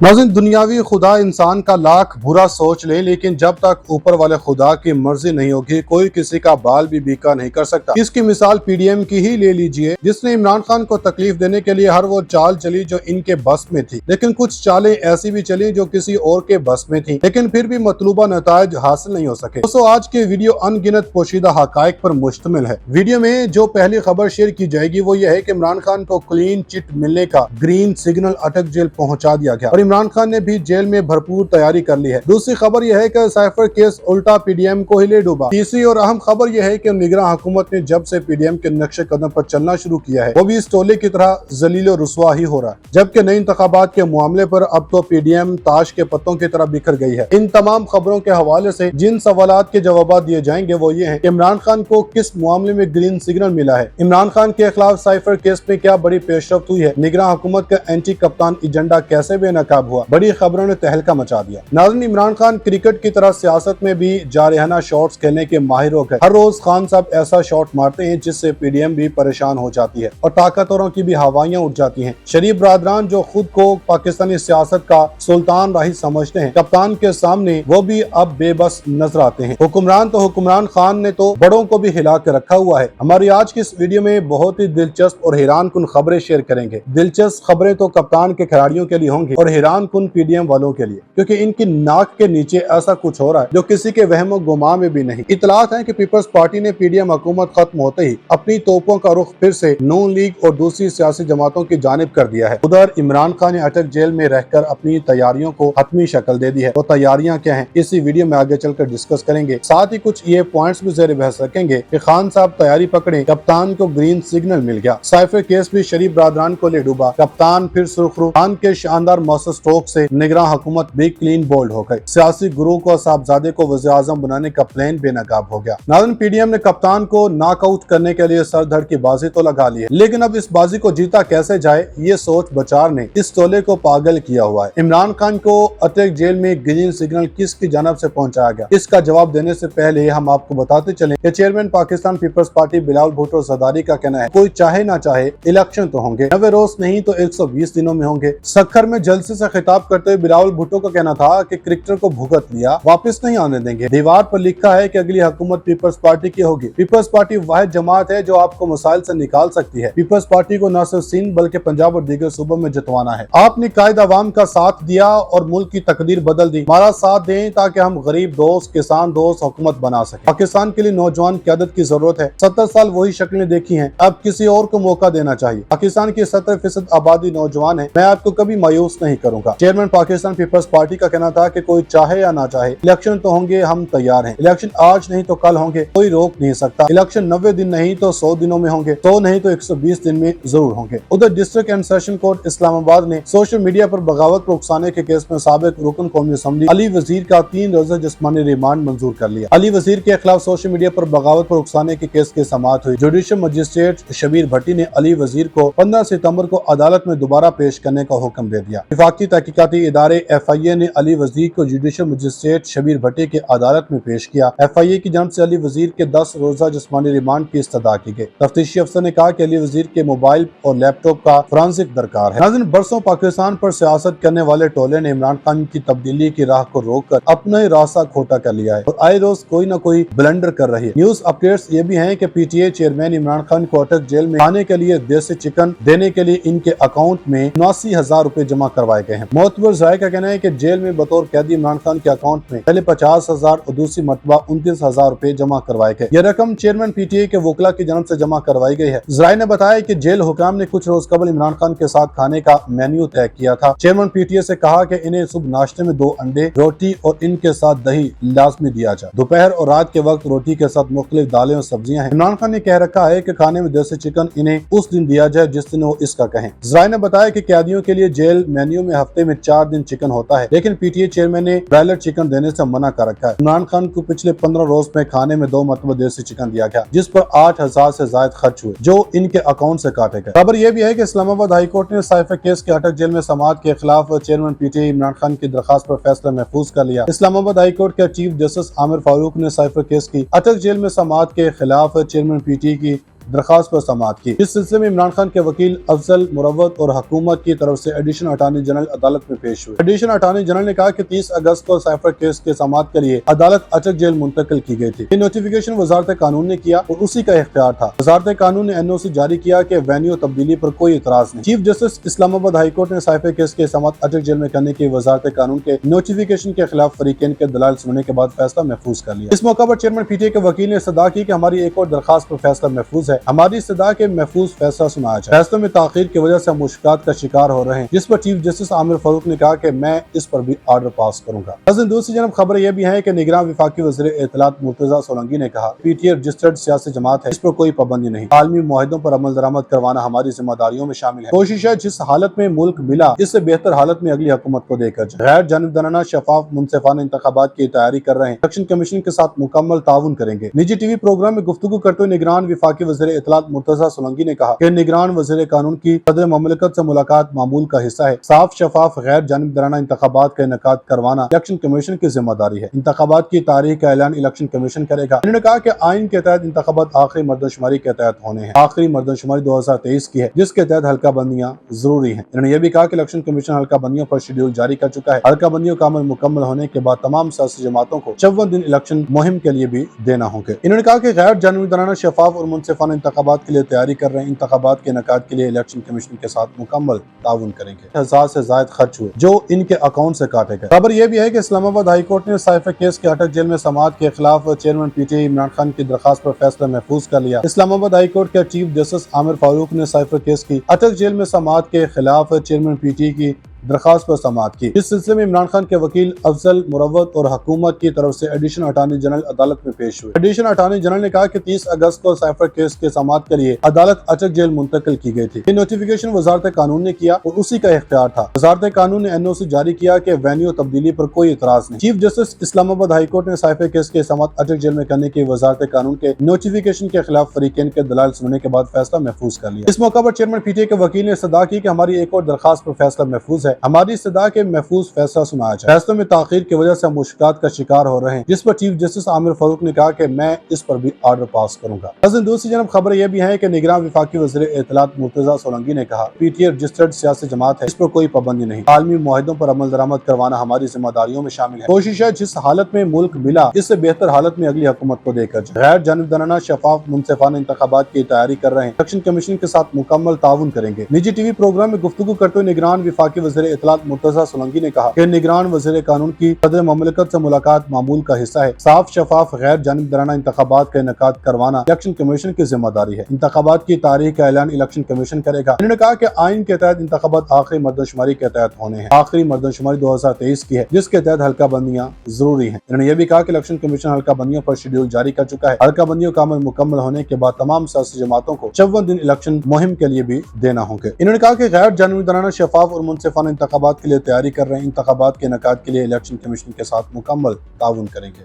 नाज़रीन, दुनियावी खुदा इंसान का लाख बुरा सोच ले, लेकिन जब तक ऊपर वाले खुदा की मर्जी नहीं होगी कोई किसी का बाल भी बीका नहीं कर सकता। इसकी मिसाल पीडीएम की ही ले लीजिए, जिसने इमरान खान को तकलीफ देने के लिए हर वो चाल चली जो इनके बस में थी, लेकिन कुछ चालें ऐसी भी चली जो किसी और के बस में थी, लेकिन फिर भी मतलूबा नताइज हासिल नहीं हो सके। दोस्तों, आज के वीडियो अनगिनत पोशीदा हकायक पर मुश्तमिल है। वीडियो में जो पहली खबर शेयर की जाएगी वो ये है कि इमरान खान को क्लीन चिट मिलने का ग्रीन सिग्नल अटक जेल पहुंचा दिया गया और इमरान खान ने भी जेल में भरपूर तैयारी कर ली है। दूसरी खबर यह है कि साइफर केस उल्टा पीडीएम को ही ले डूबा। तीसरी और अहम खबर यह है कि निगरान हुकूमत ने जब से पीडीएम के नक्शे कदम पर चलना शुरू किया है वो भी इस टोले की तरह जलील और रुसवा ही हो रहा है, जबकि नए इंतखाबात के मामले पर अब तो पीडीएम ताश के पत्तों की तरह बिखर गई है। इन तमाम खबरों के हवाले से जिन सवालात के जवाब दिए जाएंगे वो ये है कि इमरान खान को किस मामले में ग्रीन सिग्नल मिला है, इमरान खान के खिलाफ साइफर केस में क्या बड़ी पेशरफ्त हुई है, निगरान हुकूमत का एंटी कप्तान एजेंडा कैसे बेनकाब हुआ। बड़ी खबरों ने तहलका मचा दिया। नाज़रीन, इमरान खान क्रिकेट की तरह सियासत में भी जारहाना शॉट्स खेलने के माहिर हो गए। हर रोज खान साहब ऐसा शॉट मारते हैं जिससे पीडीएम भी परेशान हो जाती है और ताकतवरों की भी हवाइयां उठ जाती हैं। शरीफ बरादरान जो खुद को पाकिस्तानी सियासत का सुल्तान राही समझते हैं, कप्तान के सामने वो भी अब बेबस नजर आते हैं। हुक्मरान तो हुक्मरान खान ने तो बड़ों को भी हिला के रखा हुआ है। हमारी आज की इस वीडियो में बहुत ही दिलचस्प और हैरान कुन खबरें शेयर करेंगे। दिलचस्प खबरें तो कप्तान के खिलाड़ियों के लिए होंगी और हैरान कुन पीडीएम वालों के लिए, क्योंकि इनकी नाक के नीचे ऐसा कुछ हो रहा है जो किसी के वहमो गुमा में भी नहीं। इतलात है कि पीपल्स पार्टी ने पीडीएम हुकूमत खत्म होते ही अपनी तोपों का रुख फिर से नून लीग और दूसरी सियासी जमातों की जानिब कर दिया है। उधर इमरान खान ने अटक जेल में रहकर अपनी तैयारियों को हतमी शक्ल दे दी है। वो तैयारियां क्या हैं, इसी वीडियो में आगे चलकर डिस्कस करेंगे। साथ ही कुछ ये पॉइंट्स भी ज़ेर बहस रखेंगे कि खान साहब तैयारी पकड़े, कप्तान को ग्रीन सिग्नल मिल गया, साइफर केस भी शरीफ बरादरान को ले डूबा, कप्तान फिर सुर्खरू, खान के शानदार मास्टर स्ट्रोक से निगरान हुकूमत भी क्लीन बोल्ड हो गई, सियासी गुरु को साहबजादे को वज़ीर आज़म बनाने का प्लान बेनकाब हो गया। नाज़रीन, पीडीएम ने कप्तान को नॉकआउट करने के लिए सर धड़ की बाजी तो लगा ली है, लेकिन अब इस बाजी को जीता कैसे जाए ये सोच बचार ने इस टोले को पागल किया हुआ है। इमरान खान को अटक जेल में ग्रीन सिग्नल किसकी जानब से पहुंचाया गया, इसका जवाब देने से पहले हम आपको बताते चले कि chairman Pakistan Peoples Party Bilawal Bhutto Zardari का कहना है कोई चाहे ना चाहे इलेक्शन तो होंगे, 90 रोज नहीं तो 120 दिनों में होंगे। सखर में जलसे से खिताब करते हुए बिलावल भुट्टो का कहना था कि क्रिकेटर को भुगत लिया, वापस नहीं आने देंगे। दीवार पर लिखा है कि अगली हुकूमत पीपल्स पार्टी की होगी। पीपल्स पार्टी वाहिद जमात है जो आपको मसाइल से निकाल सकती है। पीपल्स पार्टी को न सिर्फ सिंध बल्कि पंजाब और दीगर सूबों में जितवाना है। आपने कायद अवाम का साथ दिया और मुल्क की तकदीर बदल दी, हमारा साथ दें ताकि हम गरीब दोस्त, किसान दोस्त हुकूमत बना सके। पाकिस्तान के लिए नौजवान क़यादत की जरूरत है। 70 साल वही शक्लें देखी हैं, अब किसी और को मौका देना चाहिए। पाकिस्तान की 70% आबादी नौजवान है, मैं आपको कभी मायूस नहीं करूंगा। चेयरमैन पाकिस्तान पीपल्स पार्टी का कहना था कि कोई चाहे या ना चाहे इलेक्शन तो होंगे, हम तैयार हैं। इलेक्शन आज नहीं तो कल होंगे, कोई रोक नहीं सकता। इलेक्शन 90 दिन नहीं तो 100 दिनों में होंगे, 100 नहीं तो 120 दिन में जरूर होंगे। उधर district and session court Islamabad ने सोशल मीडिया पर बगावत पर उकसाने के केस में साबिक रुकन कौमी असम्बली अली वजीर का 3 रोजा जिस्मानी रिमांड मंजूर कर लिया। अली वजीर के खिलाफ सोशल मीडिया पर बगावत पर उकसाने के केस की समाअत हुई। जुडिशल मजिस्ट्रेट शबीर भट्टी ने अली वजीर को 15 सितम्बर को अदालत में दोबारा पेश करने का हुक्म दे दिया। वफाकी तहकीकाती इदारे FIA ने अली वजीर को जुडिशल मजिस्ट्रेट शबीर भट्टी के अदालत में पेश किया। FIA की जानिब से अली वजीर के 10 रोजा जिस्मानी रिमांड की इस्तदा की गई। तफ्तीशी अफसर ने कहा कि अली वजीर के मोबाइल और लैपटॉप का फोरेंसिक दरकार है। नाज़रीन, बरसों पाकिस्तान पर सियासत करने वाले टोले ने इमरान खान की तब्दीली की राह को रोककर अपना ही रास्ता खोटा कर लिया है और आए रोज कोई न कोई ब्लंडर कर रही है। न्यूज अपडेट्स ये भी हैं कि PTA चेयरमैन इमरान खान को अटक जेल में खाने के लिए देसी चिकन देने के लिए इनके अकाउंट में 79,000 रुपए जमा करवाए गए हैं। मोतबर ज़ाय का कहना है कि जेल में बतौर कैदी इमरान खान के अकाउंट में पहले 50,000 और दूसरी मरतबा 29,000 रुपए जमा करवाए गए। यह रकम चेयरमैन PTA के वकला की जानब से जमा करवाई गई है। ज़राए ने बताया कि जेल हुकाम ने कुछ रोज कबल इमरान खान के साथ खाने का मेन्यू तय किया था। चेयरमैन PTA से कहा कि इन्हें सुबह नाश्ते में 2 अंडे, रोटी और इनके साथ दही लाजमी दिया जाए। दोपहर और रात के वक्त रोटी के साथ मुख्तलिफ दालें और सब्जियां हैं। इमरान खान ने कह रखा है कि खाने में देसी चिकन इन्हें उस दिन दिया जाए जिस दिन वो इसका कहें। ज़राए ने बताया कि कैदियों के लिए जेल मेन्यू में हफ्ते में 4 दिन चिकन होता है, लेकिन PTA चेयरमैन ने ब्रायलर चिकन देने से मना कर रखा है। इमरान खान को पिछले 15 रोज में खाने में 2 मरतबा देसी चिकन दिया गया, जिस पर 8,000 से ज्यादा खर्च हुए जो इनके अकाउंट से काटे गए। खबर यह भी है कि इस्लामाबाद हाई कोर्ट ने साइफर केस के अटक जेल में समाअत के खिलाफ चेयरमैन PTA इमरान खान की दरखास्त पर फैसला महफूज कर लिया। इस्लामाबाद हाई कोर्ट के चीफ जस्टिस आमिर फारूक ने साइफर केस की अटक जेल में समाअत के खिलाफ चेयरमैन PTA की درخواست پر سماعت کی۔ اس سلسلے میں عمران خان کے وکیل افضل مروت اور حکومت کی طرف سے ایڈیشنل اٹارنی جنرل عدالت میں پیش ہوئے۔ ایڈیشنل اٹارنی جنرل نے کہا کہ 30 اگست کو سائفر کیس کے سماعت کے لیے عدالت اٹک جیل منتقل کی گئی تھی۔ یہ نوٹیفیکیشن وزارت قانون نے کیا اور اسی کا اختیار تھا۔ وزارت قانون نے NOC جاری کیا کہ وینیو تبدیلی پر کوئی اعتراض نہیں۔ چیف جسٹس اسلام آباد ہائی کورٹ نے سائفر کیس کے سماعت اٹک جیل میں کرنے کی وزارت قانون کے نوٹیفیکیشن کے خلاف فریقین کے دلائل سننے کے بعد فیصلہ محفوظ کر لیا۔ اس موقع پر چیئرمین PTI کے وکیل نے استدعا کی کہ ہماری ایک اور درخواست پر فیصلہ محفوظ ہے، ہماری استدعا کے محفوظ فیصلہ سنایا جائے۔ فیصلوں میں تاخیر کی وجہ سے ہم مشکلات کا شکار ہو رہے ہیں، جس پر چیف جسٹس عامر فاروق نے کہا کہ میں اس پر بھی آرڈر پاس کروں گا۔ ناظرین، دوسری جانب خبر یہ بھی ہے کہ نگراں وفاقی وزیر اطلاعات مرتضیٰ سولنگی نے کہا PTI رجسٹرڈ سیاسی جماعت ہے، اس پر کوئی پابندی نہیں، عالمی معاہدوں پر عمل درآمد کروانا ہماری ذمہ داریوں میں شامل ہے۔ کوشش ہے جس حالت میں ملک ملا اس سے بہتر حالت میں اگلی حکومت کو دے کر جائے۔ غیر جانبدارانہ شفاف منصفانہ انتخابات کی تیاری کر رہے ہیں، الیکشن کمیشن کے ساتھ مکمل تعاون کریں گے۔ نجی TV پروگرام میں گفتگو کرتے ہوئے نگران وفاقی وزیر اطلاعات مرتضیٰ سولنگی نے کہا کہ نگران وزیر قانون کی صدر مملکت سے ملاقات معمول کا حصہ ہے۔ صاف شفاف غیر جانبدارانہ انتخابات کا انعقاد کروانا الیکشن کمیشن کی ذمہ داری ہے۔ انتخابات کی تاریخ کا اعلان الیکشن کمیشن کرے گا۔ انہوں نے کہا کہ آئین کے تحت انتخابات آخری مردم شماری کے تحت ہونے ہیں۔ آخری مردم شماری 2023 کی ہے، جس کے تحت حلقہ بندیاں ضروری ہیں۔ انہوں نے یہ بھی کہا کہ الیکشن کمیشن حلقہ بندیوں پر شیڈول جاری کر چکا ہے۔ حلقہ بندیوں کا عمل مکمل ہونے کے بعد تمام سیاسی جماعتوں کو 54 دن الیکشن مہم کے لیے بھی دینا ہوں گے۔ انہوں نے کہا کہ غیر جانبدارانہ شفاف اور منصفانہ انتخابات کے لیے تیاری کر رہے ہیں، انتخابات کے انعقاد کے لیے الیکشن کمیشن کے ساتھ مکمل تعاون کریں گے۔ 1000 سے زائد خرچ ہوئے جو ان کے اکاؤنٹ سے کاٹے گئے۔ خبر یہ بھی ہے کہ اسلام آباد ہائی کورٹ نے سائفر کیس کے اٹک جیل میں سماعت کے خلاف چیئرمین PTI عمران خان کی درخواست پر فیصلہ محفوظ کر لیا۔ اسلام آباد ہائی کورٹ کے چیف جسٹس عامر فاروق نے سائفر کیس کی اٹک جیل میں سماعت کے خلاف چیئرمین PTI کی درخواست پر سماعت کی۔ اس سلسلے میں عمران خان کے وکیل افضل مروت اور حکومت کی طرف سے ایڈیشنل اٹارنی جنرل عدالت میں پیش ہوئے۔ ایڈیشنل اٹارنی جنرل نے کہا کہ 30 اگست کو سائفر کیس کے سماعت کے لیے عدالت اٹک جیل منتقل کی گئی تھی۔ یہ نوٹیفیکیشن وزارت قانون نے کیا اور اسی کا اختیار تھا۔ وزارت قانون نے NOC جاری کیا کہ وینیو تبدیلی پر کوئی اعتراض نہیں۔ چیف جسٹس اسلام آباد ہائی کورٹ نے سائفر کیس کے سماعت اٹک جیل میں کرنے کی وزارت قانون کے نوٹیفیکیشن کے خلاف فریقین کے دلائل سننے کے بعد فیصلہ محفوظ کر لیا۔ اس موقع پر چیئرمین PTI کے وکیل نے استدعا کی کہ ہماری ایک اور درخواست پر فیصلہ محفوظ ہے، ہماری استدعا کے محفوظ فیصلہ سنایا جائے۔ فیصلوں میں تاخیر کی وجہ سے ہم مشکلات کا شکار ہو رہے ہیں، جس پر چیف جسٹس عامر فاروق نے کہا کہ میں اس پر بھی آرڈر پاس کروں گا۔ ناظرین، دوسری جانب خبر یہ بھی ہے کہ نگراں وفاقی وزیر اطلاعات مرتضیٰ سولنگی نے کہا PTI رجسٹرڈ سیاسی جماعت ہے، اس پر کوئی پابندی نہیں، عالمی معاہدوں پر عمل درآمد کروانا ہماری ذمہ داریوں میں شامل ہے۔ کوشش ہے جس حالت میں ملک ملا اس سے بہتر حالت میں اگلی حکومت کو دے کر جائے۔ غیر جانبدارانہ شفاف منصفانہ انتخابات کی تیاری کر رہے ہیں، الیکشن کمیشن کے ساتھ مکمل تعاون کریں گے۔ نجی TV پروگرام میں گفتگو کرتے ہوئے نگران وفاقی وزیر اطلاعات مرتضیٰ سولنگی نے کہا کہ نگران وزیر قانون کی صدر مملکت سے ملاقات معمول کا حصہ ہے۔ صاف شفاف غیر جانبدارانہ انتخابات کا انعقاد کروانا الیکشن کمیشن کی ذمہ داری ہے۔ انتخابات کی تاریخ کا اعلان الیکشن کمیشن کرے گا۔ انہوں نے کہا کہ آئین کے تحت انتخابات آخری مردم شماری کے تحت ہونے ہیں۔ آخری مردم شماری 2023 کی ہے، جس کے تحت حلقہ بندیاں ضروری ہیں۔ انہوں نے یہ بھی کہا کہ الیکشن کمیشن حلقہ بندیوں پر شیڈول جاری کر چکا ہے۔ حلقہ بندیوں کا عمل مکمل ہونے کے بعد تمام سیاسی جماعتوں کو 54 دن الیکشن مہم کے لیے بھی دینا ہوں گے۔ انہوں نے کہا کہ غیر جانبدارانہ شفاف اور منصفانہ انتخابات کے لیے تیاری کر رہے ہیں، انتخابات کے انعقاد کے لیے الیکشن کمیشن کے ساتھ مکمل تعاون کریں گے۔